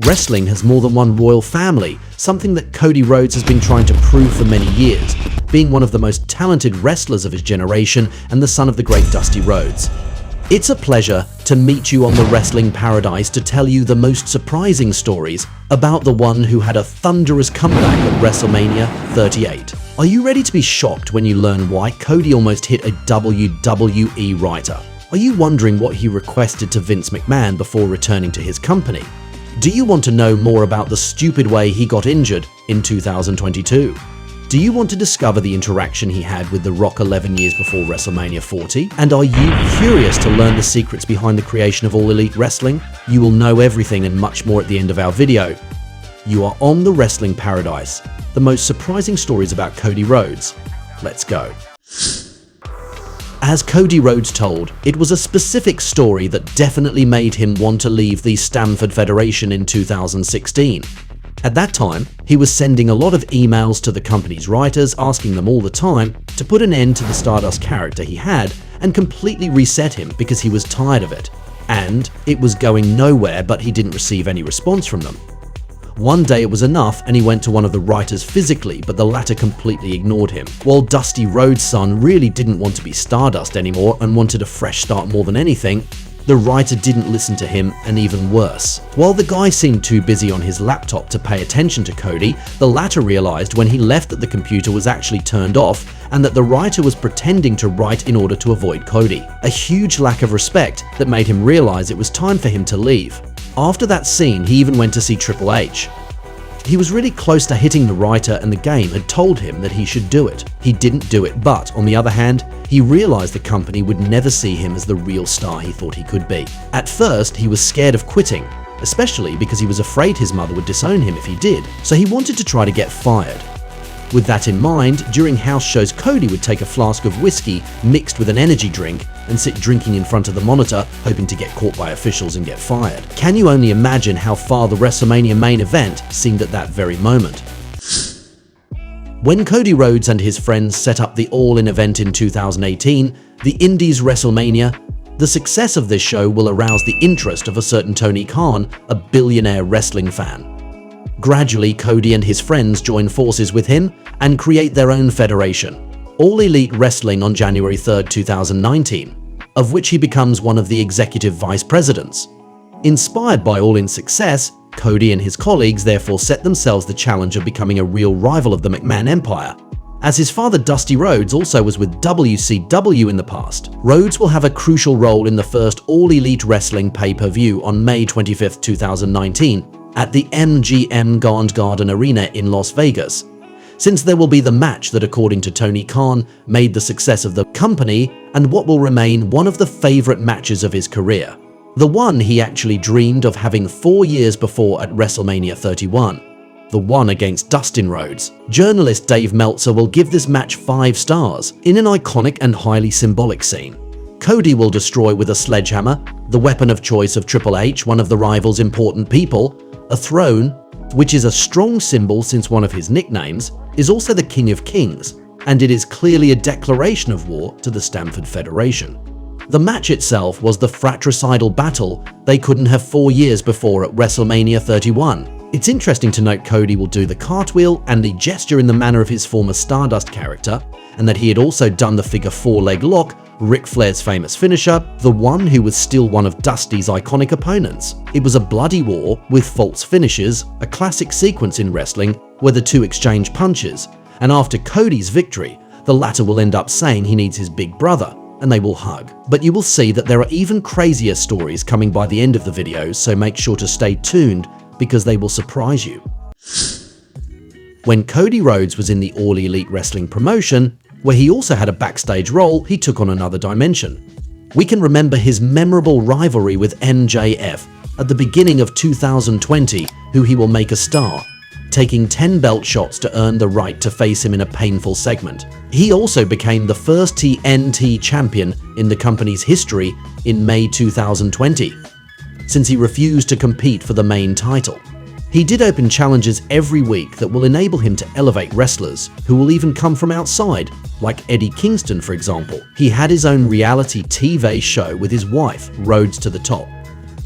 Wrestling has more than one royal family, something that Cody Rhodes has been trying to prove for many years, being one of the most talented wrestlers of his generation and the son of the great Dusty Rhodes. It's a pleasure to meet you on the Wrestling Paradise to tell you the most surprising stories about the one who had a thunderous comeback at WrestleMania 38. Are you ready to be shocked when you learn why Cody almost hit a WWE writer? Are you wondering what he requested to Vince McMahon before returning to his company? Do you want to know more about the stupid way he got injured in 2022? Do you want to discover the interaction he had with The Rock 11 years before WrestleMania 40? And are you curious to learn the secrets behind the creation of All Elite Wrestling? You will know everything and much more at the end of our video. You are on the Wrestling Paradise, the most surprising stories about Cody Rhodes. Let's go. As Cody Rhodes told, it was a specific story that definitely made him want to leave the Stamford Federation in 2016. At that time, he was sending a lot of emails to the company's writers asking them all the time to put an end to the Stardust character he had and completely reset him because he was tired of it. And it was going nowhere, but he didn't receive any response from them. One day it was enough and he went to one of the writers physically, but the latter completely ignored him. While Dusty Rhodes' son really didn't want to be Stardust anymore and wanted a fresh start more than anything, the writer didn't listen to him, and even worse. While the guy seemed too busy on his laptop to pay attention to Cody, the latter realized when he left that the computer was actually turned off and that the writer was pretending to write in order to avoid Cody. A huge lack of respect that made him realize it was time for him to leave. After that scene, he even went to see Triple H. He was really close to hitting the writer, and the game had told him that he should do it. He didn't do it, but on the other hand, he realized the company would never see him as the real star he thought he could be. At first, he was scared of quitting, especially because he was afraid his mother would disown him if he did, so he wanted to try to get fired. With that in mind, during house shows, Cody would take a flask of whiskey mixed with an energy drink and sit drinking in front of the monitor, hoping to get caught by officials and get fired. Can you only imagine how far the WrestleMania main event seemed at that very moment? When Cody Rhodes and his friends set up the All-In event in 2018, the Indies WrestleMania, the success of this show will arouse the interest of a certain Tony Khan, a billionaire wrestling fan. Gradually, Cody and his friends join forces with him and create their own federation, All Elite Wrestling, on January 3, 2019, of which he becomes one of the executive vice presidents. Inspired by All-In's success, Cody and his colleagues therefore set themselves the challenge of becoming a real rival of the McMahon Empire. As his father Dusty Rhodes also was with WCW in the past, Rhodes will have a crucial role in the first All Elite Wrestling pay-per-view on May 25, 2019, at the MGM Grand Garden Arena in Las Vegas, since there will be the match that, according to Tony Khan, made the success of the company and what will remain one of the favorite matches of his career. The one he actually dreamed of having 4 years before at WrestleMania 31. The one against Dusty Rhodes. Journalist Dave Meltzer will give this match 5 stars in an iconic and highly symbolic scene. Cody will destroy with a sledgehammer, the weapon of choice of Triple H, one of the rival's important people, a throne, which is a strong symbol since one of his nicknames is also the King of Kings, and it is clearly a declaration of war to the Stamford Federation. The match itself was the fratricidal battle they couldn't have 4 years before at WrestleMania 31. It's interesting to note Cody will do the cartwheel and the gesture in the manner of his former Stardust character, and that he had also done the figure 4-leg lock, Ric Flair's famous finisher, the one who was still one of Dusty's iconic opponents. It was a bloody war with false finishes, a classic sequence in wrestling where the two exchange punches, and after Cody's victory, the latter will end up saying he needs his big brother, and they will hug. But you will see that there are even crazier stories coming by the end of the video, so make sure to stay tuned because they will surprise you. When Cody Rhodes was in the All Elite Wrestling promotion, where he also had a backstage role, he took on another dimension. We can remember his memorable rivalry with MJF at the beginning of 2020, who he will make a star, taking 10 belt shots to earn the right to face him in a painful segment. He also became the first TNT champion in the company's history in May 2020, since he refused to compete for the main title. He did open challenges every week that will enable him to elevate wrestlers who will even come from outside, like Eddie Kingston, for example. He had his own reality TV show with his wife, Rhodes to the Top.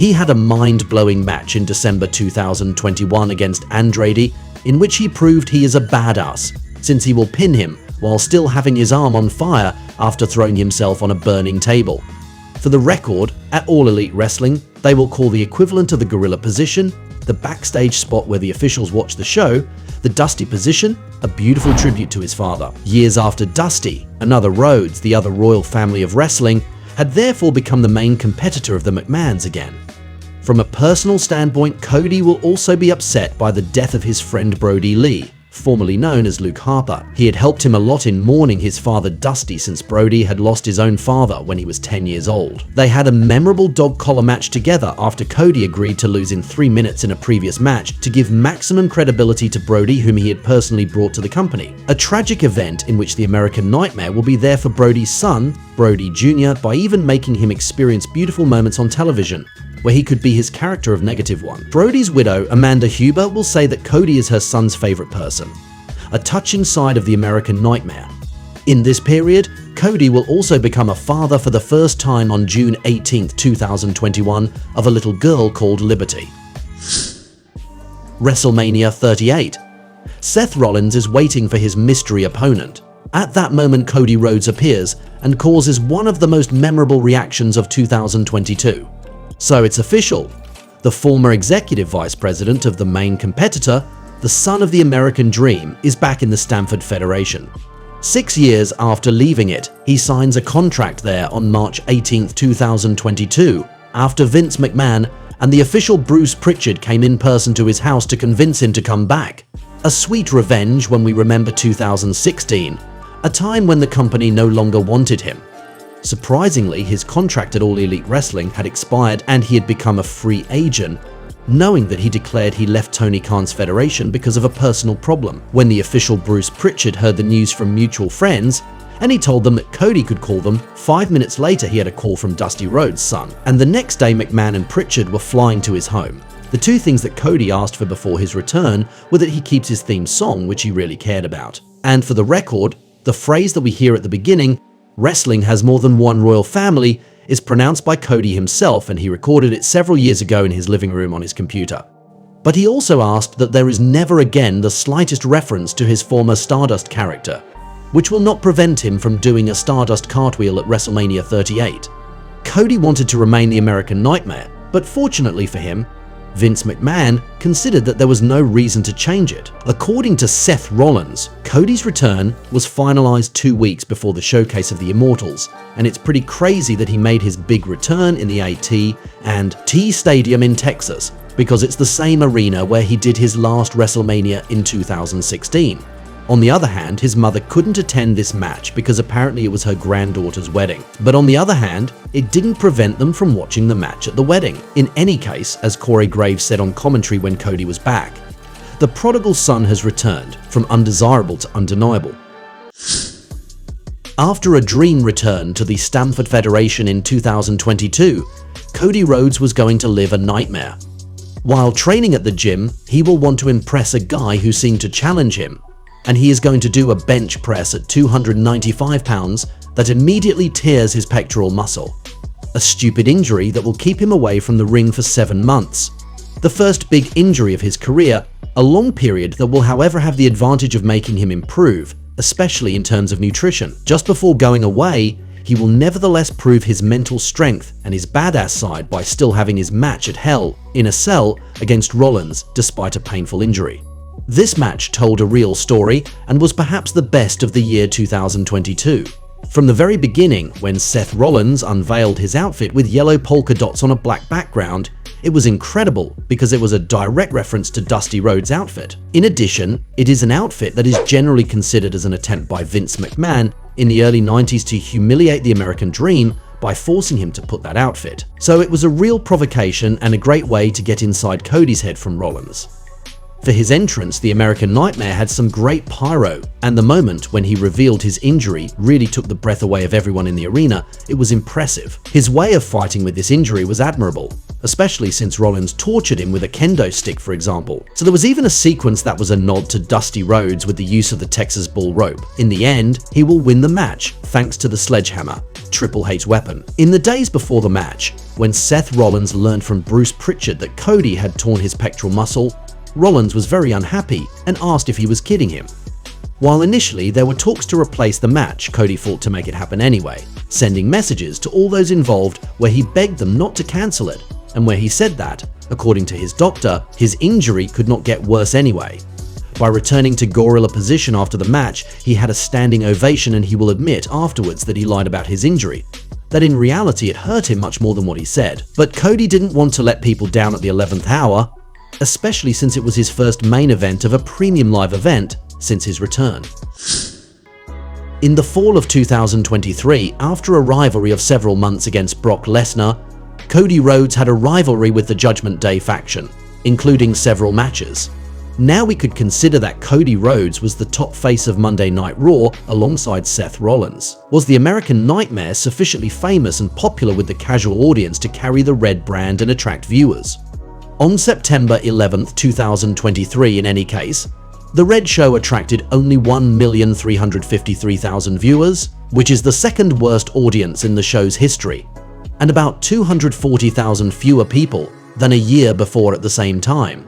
He had a mind-blowing match in December 2021 against Andrade, in which he proved he is a badass, since he will pin him while still having his arm on fire after throwing himself on a burning table. For the record, at All Elite Wrestling, they will call the equivalent of the gorilla position, the backstage spot where the officials watch the show, the Dusty position, a beautiful tribute to his father. Years after Dusty, another Rhodes, the other royal family of wrestling, had therefore become the main competitor of the McMahons again. From a personal standpoint, Cody will also be upset by the death of his friend Brody Lee, formerly known as Luke Harper. He had helped him a lot in mourning his father Dusty, since Brody had lost his own father when he was 10 years old. They had a memorable dog collar match together after Cody agreed to lose in 3 minutes in a previous match to give maximum credibility to Brody, whom he had personally brought to the company. A tragic event in which the American Nightmare will be there for Brody's son, Brody Jr., by even making him experience beautiful moments on television, where he could be his character of -1. Brody's widow, Amanda Huber, will say that Cody is her son's favorite person, a touching side of the American Nightmare. In this period, Cody will also become a father for the first time on June 18, 2021, of a little girl called Liberty. WrestleMania 38. Seth Rollins is waiting for his mystery opponent. At that moment, Cody Rhodes appears and causes one of the most memorable reactions of 2022. So it's official. The former executive vice president of the main competitor, the son of the American Dream, is back in the Stamford Federation. 6 years after leaving it, he signs a contract there on March 18, 2022, after Vince McMahon and the official Bruce Pritchard came in person to his house to convince him to come back. A sweet revenge when we remember 2016, a time when the company no longer wanted him. Surprisingly, his contract at All Elite Wrestling had expired and he had become a free agent, knowing that he declared he left Tony Khan's federation because of a personal problem. When the official Bruce Pritchard heard the news from mutual friends, and he told them that Cody could call them, 5 minutes later he had a call from Dusty Rhodes' son, and the next day McMahon and Pritchard were flying to his home. The two things that Cody asked for before his return were that he keeps his theme song, which he really cared about. And for the record, the phrase that we hear at the beginning, "Wrestling has more than one royal family," is pronounced by Cody himself, and he recorded it several years ago in his living room on his computer. But he also asked that there is never again the slightest reference to his former Stardust character, which will not prevent him from doing a Stardust cartwheel at WrestleMania 38. Cody wanted to remain the American Nightmare, but fortunately for him, Vince McMahon considered that there was no reason to change it. According to Seth Rollins, Cody's return was finalized 2 weeks before the showcase of the Immortals, and it's pretty crazy that he made his big return in the AT&T Stadium in Texas, because it's the same arena where he did his last WrestleMania in 2016. On the other hand, his mother couldn't attend this match because apparently it was her granddaughter's wedding. But on the other hand, it didn't prevent them from watching the match at the wedding. In any case, as Corey Graves said on commentary when Cody was back, the prodigal son has returned from undesirable to undeniable. After a dream return to the Stamford Federation in 2022, Cody Rhodes was going to live a nightmare. While training at the gym, he will want to impress a guy who seemed to challenge him, and he is going to do a bench press at 295 pounds that immediately tears his pectoral muscle. A stupid injury that will keep him away from the ring for 7 months. The first big injury of his career, a long period that will however have the advantage of making him improve, especially in terms of nutrition. Just before going away, he will nevertheless prove his mental strength and his badass side by still having his match at Hell in a Cell against Rollins despite a painful injury. This match told a real story and was perhaps the best of the year 2022. From the very beginning, when Seth Rollins unveiled his outfit with yellow polka dots on a black background, it was incredible because it was a direct reference to Dusty Rhodes' outfit. In addition, it is an outfit that is generally considered as an attempt by Vince McMahon in the early 90s to humiliate the American Dream by forcing him to put that outfit. So it was a real provocation and a great way to get inside Cody's head from Rollins. For his entrance, the American Nightmare had some great pyro, and the moment when he revealed his injury really took the breath away of everyone in the arena. It was impressive. His way of fighting with this injury was admirable. especially since Rollins tortured him with a kendo stick, for example. So there was even a sequence that was a nod to Dusty Rhodes with the use of the Texas bull rope. In the end, he will win the match thanks to the sledgehammer, Triple H's weapon. In the days before the match, when Seth Rollins learned from Bruce Pritchard that Cody had torn his pectoral muscle, Rollins was very unhappy and asked if he was kidding him. While initially there were talks to replace the match, Cody fought to make it happen anyway, sending messages to all those involved where he begged them not to cancel it, and where he said that, according to his doctor, his injury could not get worse anyway. By returning to gorilla position after the match, he had a standing ovation, and he will admit afterwards that he lied about his injury, that in reality it hurt him much more than what he said. But Cody didn't want to let people down at the 11th hour, especially since it was his first main event of a premium live event since his return. In the fall of 2023, after a rivalry of several months against Brock Lesnar, Cody Rhodes had a rivalry with the Judgment Day faction, including several matches. Now we could consider that Cody Rhodes was the top face of Monday Night Raw alongside Seth Rollins. Was the American Nightmare sufficiently famous and popular with the casual audience to carry the red brand and attract viewers? On September 11, 2023, in any case, the Red Show attracted only 1,353,000 viewers, which is the second worst audience in the show's history, and about 240,000 fewer people than a year before at the same time.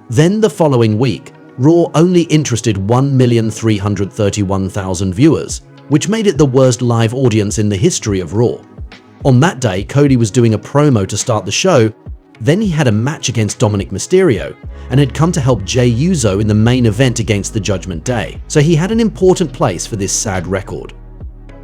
Then the following week, Raw only interested 1,331,000 viewers, which made it the worst live audience in the history of Raw. On that day, Cody was doing a promo to start the show. Then he had a match against Dominic Mysterio and had come to help Jey Uso in the main event against the Judgment Day, so he had an important place for this sad record.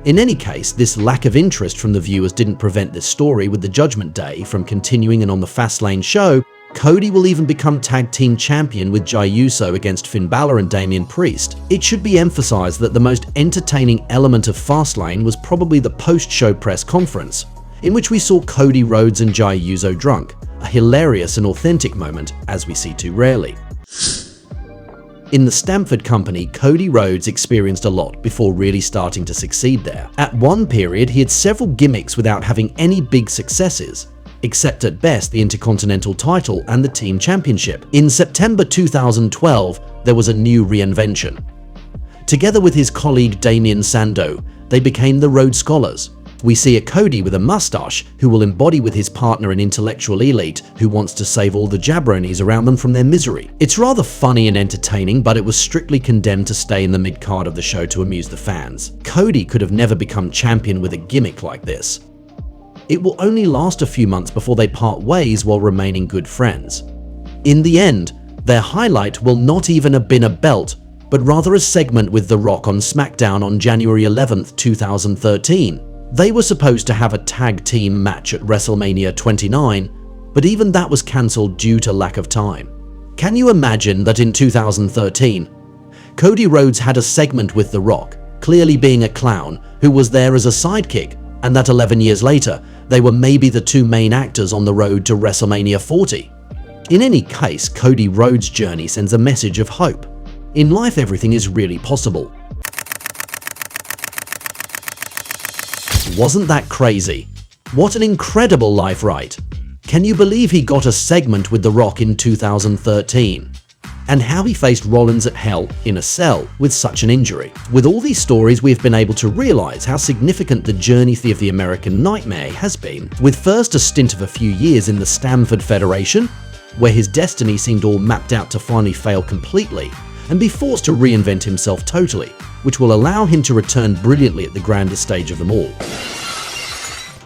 In any case, this lack of interest from the viewers didn't prevent this story with the Judgment Day from continuing, and on the Fastlane show, Cody will even become tag team champion with Jey Uso against Finn Balor and Damian Priest. It should be emphasized that the most entertaining element of Fastlane was probably the post-show press conference, in which we saw Cody Rhodes and Jey Uso drunk, a hilarious and authentic moment as we see too rarely. In the Stamford company, Cody Rhodes experienced a lot before really starting to succeed there. At one period, he had several gimmicks without having any big successes, except at best the Intercontinental title and the team championship. In September 2012, there was a new reinvention. Together with his colleague Damien Sandow, they became the Rhodes Scholars. We see a Cody with a mustache who will embody with his partner an intellectual elite who wants to save all the jabronis around them from their misery. It's rather funny and entertaining, but it was strictly condemned to stay in the mid-card of the show to amuse the fans. Cody could have never become champion with a gimmick like this. It will only last a few months before they part ways while remaining good friends. In the end, their highlight will not even have been a belt, but rather a segment with The Rock on SmackDown on January 11, 2013. They were supposed to have a tag team match at WrestleMania 29, but even that was cancelled due to lack of time. Can you imagine that in 2013, Cody Rhodes had a segment with The Rock, clearly being a clown, who was there as a sidekick, and that 11 years later, they were maybe the two main actors on the road to WrestleMania 40? In any case, Cody Rhodes' journey sends a message of hope. In life, everything is really possible. Wasn't that crazy? What an incredible life ride. Can you believe he got a segment with The Rock in 2013? And how he faced Rollins at Hell in a Cell with such an injury. With all these stories, we've been able to realize how significant the journey of the American Nightmare has been. With first a stint of a few years in the Stamford Federation, where his destiny seemed all mapped out to finally fail completely, and be forced to reinvent himself totally, which will allow him to return brilliantly at the grandest stage of them all.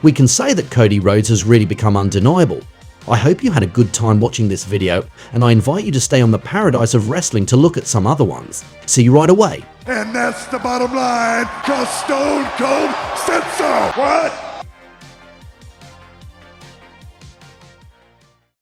We can say that Cody Rhodes has really become undeniable. I hope you had a good time watching this video, and I invite you to stay on the Paradise of Wrestling to look at some other ones. See you right away. And that's the bottom line, 'cause Stone Cold said so. What?